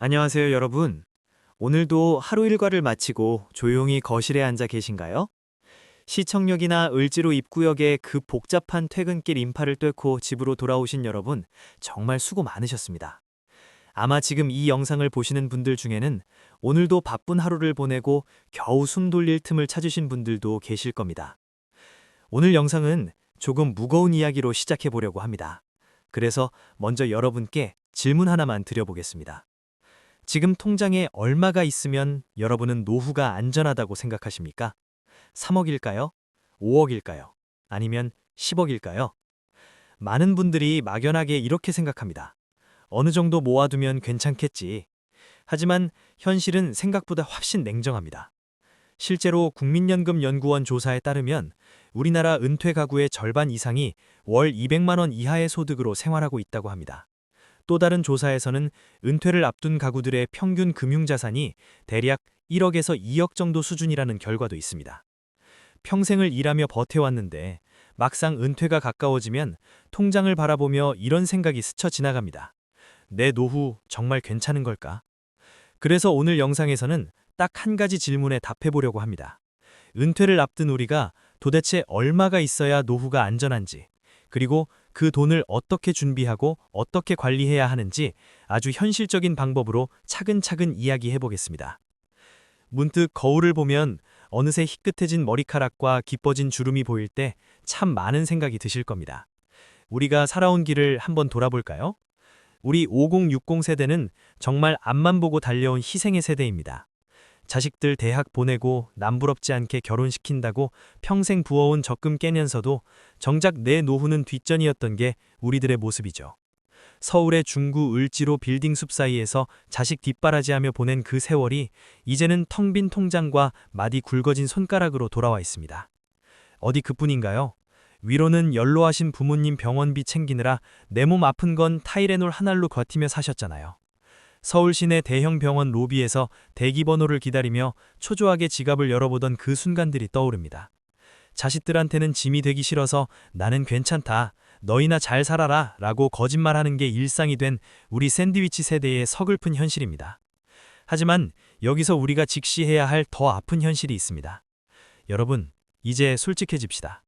안녕하세요, 여러분. 오늘도 하루 일과를 마치고 조용히 거실에 앉아 계신가요? 시청역이나 을지로 입구역의 그 복잡한 퇴근길 인파를 뚫고 집으로 돌아오신 여러분, 정말 수고 많으셨습니다. 아마 지금 이 영상을 보시는 분들 중에는 오늘도 바쁜 하루를 보내고 겨우 숨 돌릴 틈을 찾으신 분들도 계실 겁니다. 오늘 영상은 조금 무거운 이야기로 시작해 보려고 합니다. 그래서 먼저 여러분께 질문 하나만 드려보겠습니다. 지금 통장에 얼마가 있으면 여러분은 노후가 안전하다고 생각하십니까? 3억일까요? 5억일까요? 아니면 10억일까요? 많은 분들이 막연하게 이렇게 생각합니다. 어느 정도 모아두면 괜찮겠지. 하지만 현실은 생각보다 훨씬 냉정합니다. 실제로 국민연금연구원 조사에 따르면 우리나라 은퇴 가구의 절반 이상이 월 200만 원 이하의 소득으로 생활하고 있다고 합니다. 또 다른 조사에서는 은퇴를 앞둔 가구들의 평균 금융자산이 대략 1억에서 2억 정도 수준이라는 결과도 있습니다. 평생을 일하며 버텨왔는데 막상 은퇴가 가까워지면 통장을 바라보며 이런 생각이 스쳐 지나갑니다. 내 노후 정말 괜찮은 걸까? 그래서 오늘 영상에서는 딱 한 가지 질문에 답해보려고 합니다. 은퇴를 앞둔 우리가 도대체 얼마가 있어야 노후가 안전한지, 그리고 그 돈을 어떻게 준비하고 어떻게 관리해야 하는지 아주 현실적인 방법으로 차근차근 이야기해 보겠습니다. 문득 거울을 보면 어느새 희끗해진 머리카락과 깊어진 주름이 보일 때 참 많은 생각이 드실 겁니다. 우리가 살아온 길을 한번 돌아볼까요? 우리 5060 세대는 정말 앞만 보고 달려온 희생의 세대입니다. 자식들 대학 보내고 남부럽지 않게 결혼시킨다고 평생 부어온 적금 깨면서도 정작 내 노후는 뒷전이었던 게 우리들의 모습이죠. 서울의 중구 을지로 빌딩 숲 사이에서 자식 뒷바라지하며 보낸 그 세월이 이제는 텅 빈 통장과 마디 굵어진 손가락으로 돌아와 있습니다. 어디 그뿐인가요? 위로는 연로하신 부모님 병원비 챙기느라 내 몸 아픈 건 타이레놀 한 알로 버티며 사셨잖아요. 서울 시내 대형 병원 로비에서 대기번호를 기다리며 초조하게 지갑을 열어보던 그 순간들이 떠오릅니다. 자식들한테는 짐이 되기 싫어서 나는 괜찮다, 너희나 잘 살아라 라고 거짓말하는 게 일상이 된 우리 샌드위치 세대의 서글픈 현실입니다. 하지만 여기서 우리가 직시해야 할 더 아픈 현실이 있습니다. 여러분, 이제 솔직해집시다.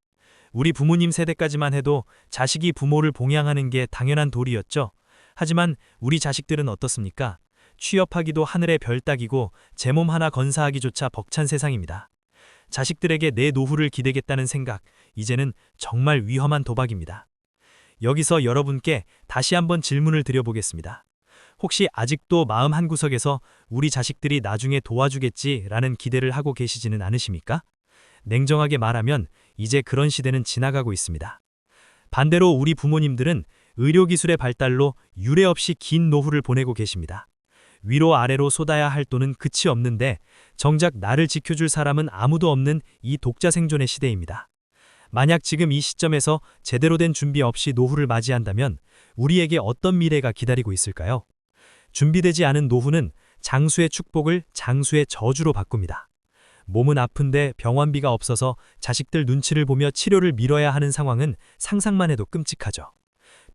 우리 부모님 세대까지만 해도 자식이 부모를 봉양하는 게 당연한 도리였죠. 하지만 우리 자식들은 어떻습니까? 취업하기도 하늘의 별 따기고 제 몸 하나 건사하기조차 벅찬 세상입니다. 자식들에게 내 노후를 기대겠다는 생각, 이제는 정말 위험한 도박입니다. 여기서 여러분께 다시 한번 질문을 드려보겠습니다. 혹시 아직도 마음 한구석에서 우리 자식들이 나중에 도와주겠지라는 기대를 하고 계시지는 않으십니까? 냉정하게 말하면 이제 그런 시대는 지나가고 있습니다. 반대로 우리 부모님들은 의료기술의 발달로 유례 없이 긴 노후를 보내고 계십니다. 위로 아래로 쏟아야 할 돈은 끝이 없는데 정작 나를 지켜줄 사람은 아무도 없는 이 독자 생존의 시대입니다. 만약 지금 이 시점에서 제대로 된 준비 없이 노후를 맞이한다면 우리에게 어떤 미래가 기다리고 있을까요? 준비되지 않은 노후는 장수의 축복을 장수의 저주로 바꿉니다. 몸은 아픈데 병원비가 없어서 자식들 눈치를 보며 치료를 미뤄야 하는 상황은 상상만 해도 끔찍하죠.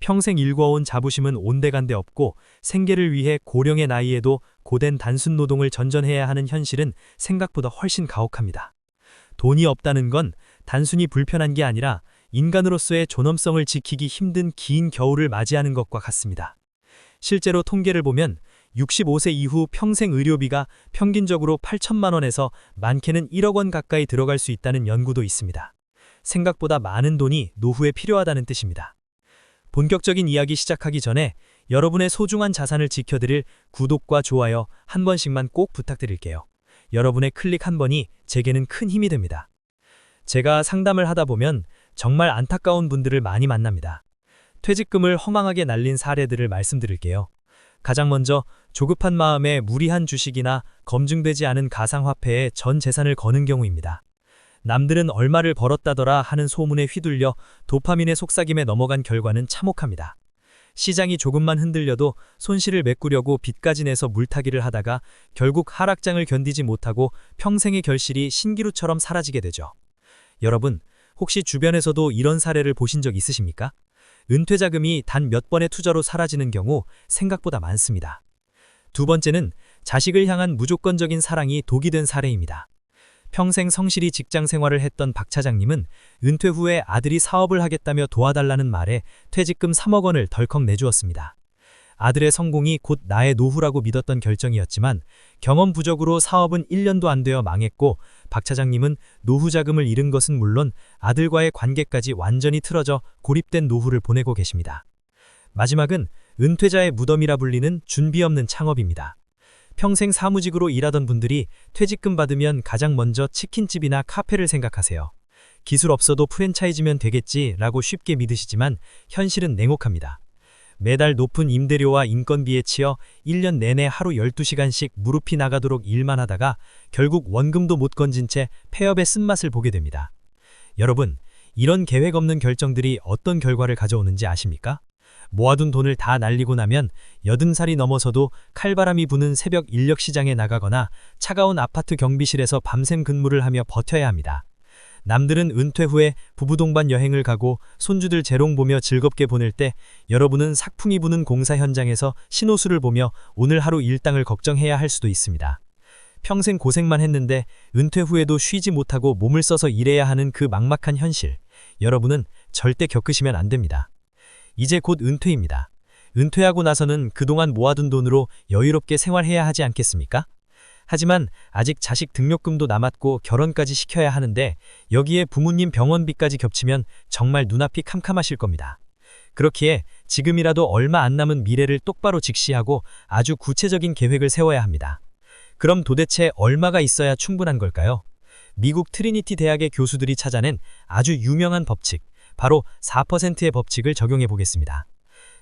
평생 일궈온 자부심은 온데간데 없고 생계를 위해 고령의 나이에도 고된 단순 노동을 전전해야 하는 현실은 생각보다 훨씬 가혹합니다. 돈이 없다는 건 단순히 불편한 게 아니라 인간으로서의 존엄성을 지키기 힘든 긴 겨울을 맞이하는 것과 같습니다. 실제로 통계를 보면 65세 이후 평생 의료비가 평균적으로 8천만 원에서 많게는 1억 원 가까이 들어갈 수 있다는 연구도 있습니다. 생각보다 많은 돈이 노후에 필요하다는 뜻입니다. 본격적인 이야기 시작하기 전에 여러분의 소중한 자산을 지켜드릴 구독과 좋아요 한 번씩만 꼭 부탁드릴게요. 여러분의 클릭 한 번이 제게는 큰 힘이 됩니다. 제가 상담을 하다 보면 정말 안타까운 분들을 많이 만납니다. 퇴직금을 허망하게 날린 사례들을 말씀드릴게요. 가장 먼저 조급한 마음에 무리한 주식이나 검증되지 않은 가상화폐에 전 재산을 거는 경우입니다. 남들은 얼마를 벌었다더라 하는 소문에 휘둘려 도파민의 속삭임에 넘어간 결과는 참혹합니다. 시장이 조금만 흔들려도 손실을 메꾸려고 빚까지 내서 물타기를 하다가 결국 하락장을 견디지 못하고 평생의 결실이 신기루처럼 사라지게 되죠. 여러분, 혹시 주변에서도 이런 사례를 보신 적 있으십니까? 은퇴자금이 단 몇 번의 투자로 사라지는 경우 생각보다 많습니다. 두 번째는 자식을 향한 무조건적인 사랑이 독이 된 사례입니다. 평생 성실히 직장 생활을 했던 박 차장님은 은퇴 후에 아들이 사업을 하겠다며 도와달라는 말에 퇴직금 3억 원을 덜컥 내주었습니다. 아들의 성공이 곧 나의 노후라고 믿었던 결정이었지만 경험 부족으로 사업은 1년도 안 되어 망했고 박 차장님은 노후 자금을 잃은 것은 물론 아들과의 관계까지 완전히 틀어져 고립된 노후를 보내고 계십니다. 마지막은 은퇴자의 무덤이라 불리는 준비 없는 창업입니다. 평생 사무직으로 일하던 분들이 퇴직금 받으면 가장 먼저 치킨집이나 카페를 생각하세요. 기술 없어도 프랜차이즈면 되겠지라고 쉽게 믿으시지만 현실은 냉혹합니다. 매달 높은 임대료와 인건비에 치여 1년 내내 하루 12시간씩 무릎이 나가도록 일만 하다가 결국 원금도 못 건진 채 폐업의 쓴맛을 보게 됩니다. 여러분, 이런 계획 없는 결정들이 어떤 결과를 가져오는지 아십니까? 모아둔 돈을 다 날리고 나면 80살이 넘어서도 칼바람이 부는 새벽 인력시장에 나가거나 차가운 아파트 경비실에서 밤샘 근무를 하며 버텨야 합니다. 남들은 은퇴 후에 부부 동반 여행을 가고 손주들 재롱 보며 즐겁게 보낼 때 여러분은 삭풍이 부는 공사 현장에서 신호수를 보며 오늘 하루 일당을 걱정해야 할 수도 있습니다. 평생 고생만 했는데 은퇴 후에도 쉬지 못하고 몸을 써서 일해야 하는 그 막막한 현실, 여러분은 절대 겪으시면 안 됩니다. 이제 곧 은퇴입니다. 은퇴하고 나서는 그동안 모아둔 돈으로 여유롭게 생활해야 하지 않겠습니까? 하지만 아직 자식 등록금도 남았고 결혼까지 시켜야 하는데 여기에 부모님 병원비까지 겹치면 정말 눈앞이 캄캄하실 겁니다. 그렇기에 지금이라도 얼마 안 남은 미래를 똑바로 직시하고 아주 구체적인 계획을 세워야 합니다. 그럼 도대체 얼마가 있어야 충분한 걸까요? 미국 트리니티 대학의 교수들이 찾아낸 아주 유명한 법칙, 바로 4%의 법칙을 적용해 보겠습니다.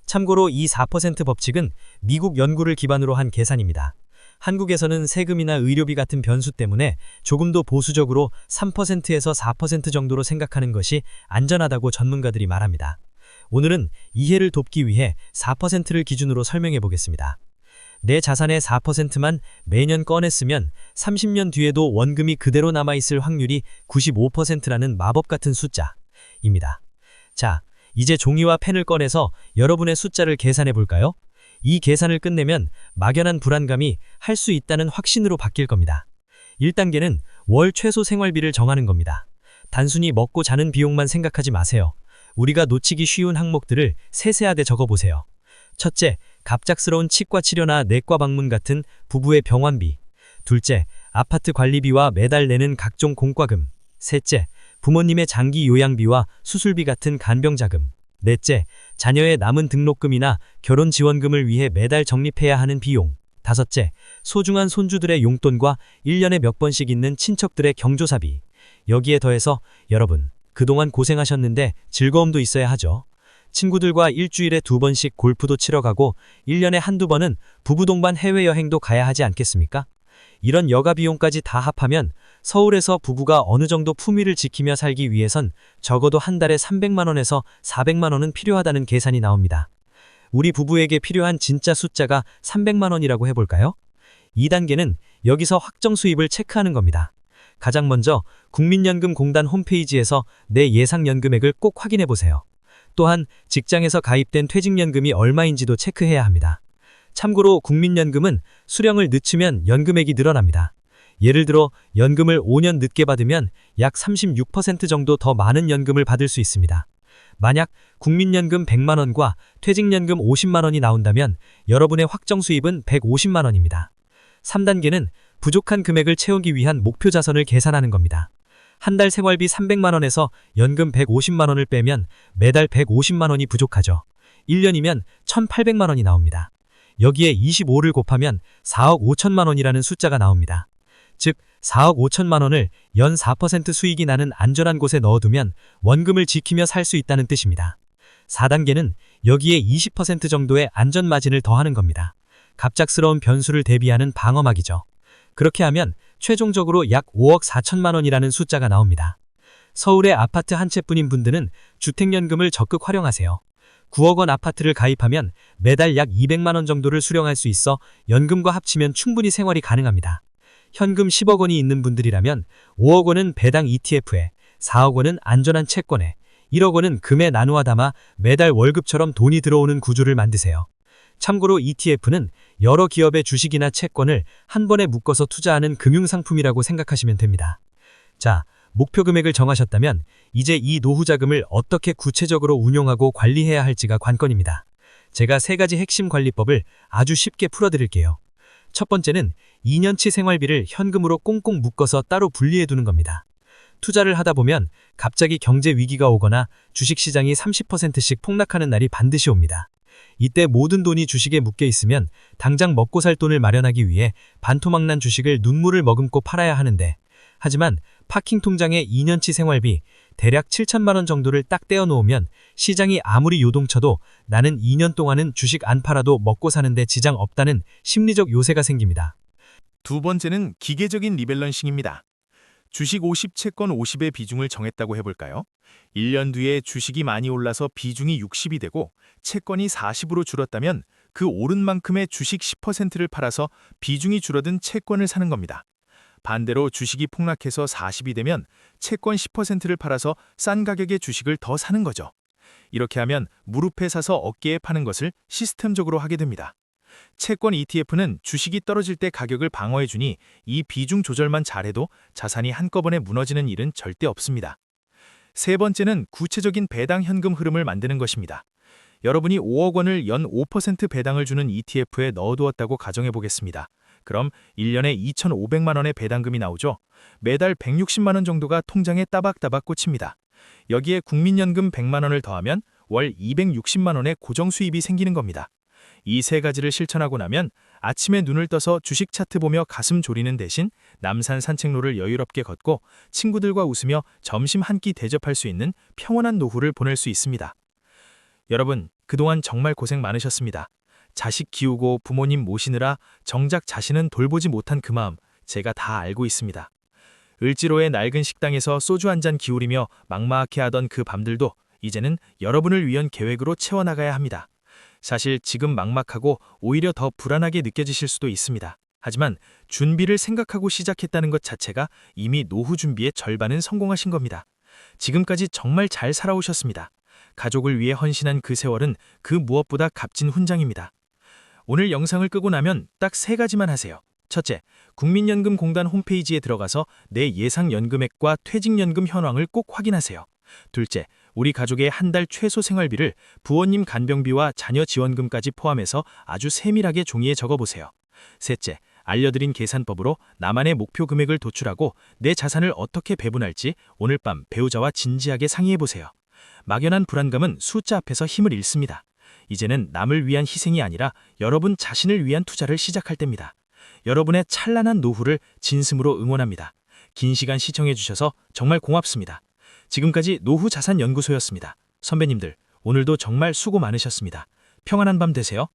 참고로 이 4% 법칙은 미국 연구를 기반으로 한 계산입니다. 한국에서는 세금이나 의료비 같은 변수 때문에 조금 더 보수적으로 3%에서 4% 정도로 생각하는 것이 안전하다고 전문가들이 말합니다. 오늘은 이해를 돕기 위해 4%를 기준으로 설명해 보겠습니다. 내 자산의 4%만 매년 꺼냈으면 30년 뒤에도 원금이 그대로 남아있을 확률이 95%라는 마법 같은 숫자입니다. 자, 이제 종이와 펜을 꺼내서 여러분의 숫자를 계산해 볼까요? 이 계산을 끝내면 막연한 불안감이 할 수 있다는 확신으로 바뀔 겁니다. 1단계는 월 최소 생활비를 정하는 겁니다. 단순히 먹고 자는 비용만 생각하지 마세요. 우리가 놓치기 쉬운 항목들을 세세하게 적어보세요. 첫째, 갑작스러운 치과 치료나 내과 방문 같은 부부의 병원비. 둘째, 아파트 관리비와 매달 내는 각종 공과금. 셋째, 부모님의 장기 요양비와 수술비 같은 간병자금. 넷째, 자녀의 남은 등록금이나 결혼 지원금을 위해 매달 적립해야 하는 비용. 다섯째, 소중한 손주들의 용돈과 1년에 몇 번씩 있는 친척들의 경조사비. 여기에 더해서 여러분, 그동안 고생하셨는데 즐거움도 있어야 하죠. 친구들과 일주일에 2번씩 골프도 치러 가고 1년에 한두 번은 부부 동반 해외여행도 가야 하지 않겠습니까? 이런 여가 비용까지 다 합하면 서울에서 부부가 어느 정도 품위를 지키며 살기 위해선 적어도 한 달에 300만 원에서 400만 원은 필요하다는 계산이 나옵니다. 우리 부부에게 필요한 진짜 숫자가 300만 원이라고 해볼까요? 2단계는 여기서 확정 수입을 체크하는 겁니다. 가장 먼저 국민연금공단 홈페이지에서 내 예상 연금액을 꼭 확인해 보세요. 또한 직장에서 가입된 퇴직연금이 얼마인지도 체크해야 합니다. 참고로 국민연금은 수령을 늦추면 연금액이 늘어납니다. 예를 들어 연금을 5년 늦게 받으면 약 36% 정도 더 많은 연금을 받을 수 있습니다. 만약 국민연금 100만 원과 퇴직연금 50만 원이 나온다면 여러분의 확정 수입은 150만 원입니다. 3단계는 부족한 금액을 채우기 위한 목표 자선을 계산하는 겁니다. 한 달 생활비 300만 원에서 연금 150만 원을 빼면 매달 150만 원이 부족하죠. 1년이면 1,800만 원이 나옵니다. 여기에 25를 곱하면 4억 5천만 원이라는 숫자가 나옵니다. 즉 4억 5천만 원을 연 4% 수익이 나는 안전한 곳에 넣어두면 원금을 지키며 살 수 있다는 뜻입니다. 4단계는 여기에 20% 정도의 안전 마진을 더하는 겁니다. 갑작스러운 변수를 대비하는 방어막이죠. 그렇게 하면 최종적으로 약 5억 4천만 원이라는 숫자가 나옵니다. 서울에 아파트 한 채뿐인 분들은 주택연금을 적극 활용하세요. 9억 원 아파트를 가입하면 매달 약 200만 원 정도를 수령할 수 있어 연금과 합치면 충분히 생활이 가능합니다. 현금 10억 원이 있는 분들이라면 5억 원은 배당 ETF에, 4억 원은 안전한 채권에, 1억 원은 금에 나누어 담아 매달 월급처럼 돈이 들어오는 구조를 만드세요. 참고로 ETF는 여러 기업의 주식이나 채권을 한 번에 묶어서 투자하는 금융상품이라고 생각하시면 됩니다. 자, 목표 금액을 정하셨다면 이제 이 노후 자금을 어떻게 구체적으로 운용하고 관리해야 할지가 관건입니다. 제가 3가지 핵심 관리법을 아주 쉽게 풀어드릴게요. 첫 번째는 2년치 생활비를 현금으로 꽁꽁 묶어서 따로 분리해 두는 겁니다. 투자를 하다 보면 갑자기 경제 위기가 오거나 주식시장이 30%씩 폭락하는 날이 반드시 옵니다. 이때 모든 돈이 주식에 묶여 있으면 당장 먹고 살 돈을 마련하기 위해 반토막난 주식을 눈물을 머금고 팔아야 하는데, 하지만 파킹 통장에 2년치 생활비 대략 7천만 원 정도를 딱 떼어 놓으면 시장이 아무리 요동쳐도 나는 2년 동안은 주식 안 팔아도 먹고 사는데 지장 없다는 심리적 요새가 생깁니다. 두 번째는 기계적인 리밸런싱입니다. 주식 50, 채권 50의 비중을 정했다고 해볼까요? 1년 뒤에 주식이 많이 올라서 비중이 60이 되고 채권이 40으로 줄었다면 그 오른 만큼의 주식 10%를 팔아서 비중이 줄어든 채권을 사는 겁니다. 반대로 주식이 폭락해서 40이 되면 채권 10%를 팔아서 싼 가격의 주식을 더 사는 거죠. 이렇게 하면 무릎에 사서 어깨에 파는 것을 시스템적으로 하게 됩니다. 채권 ETF는 주식이 떨어질 때 가격을 방어해주니 이 비중 조절만 잘해도 자산이 한꺼번에 무너지는 일은 절대 없습니다. 세 번째는 구체적인 배당 현금 흐름을 만드는 것입니다. 여러분이 5억 원을 연 5% 배당을 주는 ETF에 넣어두었다고 가정해 보겠습니다. 그럼 1년에 2,500만 원의 배당금이 나오죠. 매달 160만 원 정도가 통장에 따박따박 꽂힙니다. 여기에 국민연금 100만 원을 더하면 월 260만 원의 고정 수입이 생기는 겁니다. 이 3가지를 실천하고 나면 아침에 눈을 떠서 주식 차트 보며 가슴 졸이는 대신 남산 산책로를 여유롭게 걷고 친구들과 웃으며 점심 한 끼 대접할 수 있는 평온한 노후를 보낼 수 있습니다. 여러분, 그동안 정말 고생 많으셨습니다. 자식 키우고 부모님 모시느라 정작 자신은 돌보지 못한 그 마음 제가 다 알고 있습니다. 을지로의 낡은 식당에서 소주 한 잔 기울이며 막막해 하던 그 밤들도 이제는 여러분을 위한 계획으로 채워나가야 합니다. 사실 지금 막막하고 오히려 더 불안하게 느껴지실 수도 있습니다. 하지만 준비를 생각하고 시작했다는 것 자체가 이미 노후 준비의 절반은 성공하신 겁니다. 지금까지 정말 잘 살아오셨습니다. 가족을 위해 헌신한 그 세월은 그 무엇보다 값진 훈장입니다. 오늘 영상을 끄고 나면 딱 3가지만 하세요. 첫째, 국민연금공단 홈페이지에 들어가서 내 예상 연금액과 퇴직연금 현황을 꼭 확인하세요. 둘째, 우리 가족의 한 달 최소 생활비를 부모님 간병비와 자녀 지원금까지 포함해서 아주 세밀하게 종이에 적어보세요. 셋째, 알려드린 계산법으로 나만의 목표 금액을 도출하고 내 자산을 어떻게 배분할지 오늘 밤 배우자와 진지하게 상의해보세요. 막연한 불안감은 숫자 앞에서 힘을 잃습니다. 이제는 남을 위한 희생이 아니라 여러분 자신을 위한 투자를 시작할 때입니다. 여러분의 찬란한 노후를 진심으로 응원합니다. 긴 시간 시청해주셔서 정말 고맙습니다. 지금까지 노후자산연구소였습니다. 선배님들, 오늘도 정말 수고 많으셨습니다. 평안한 밤 되세요.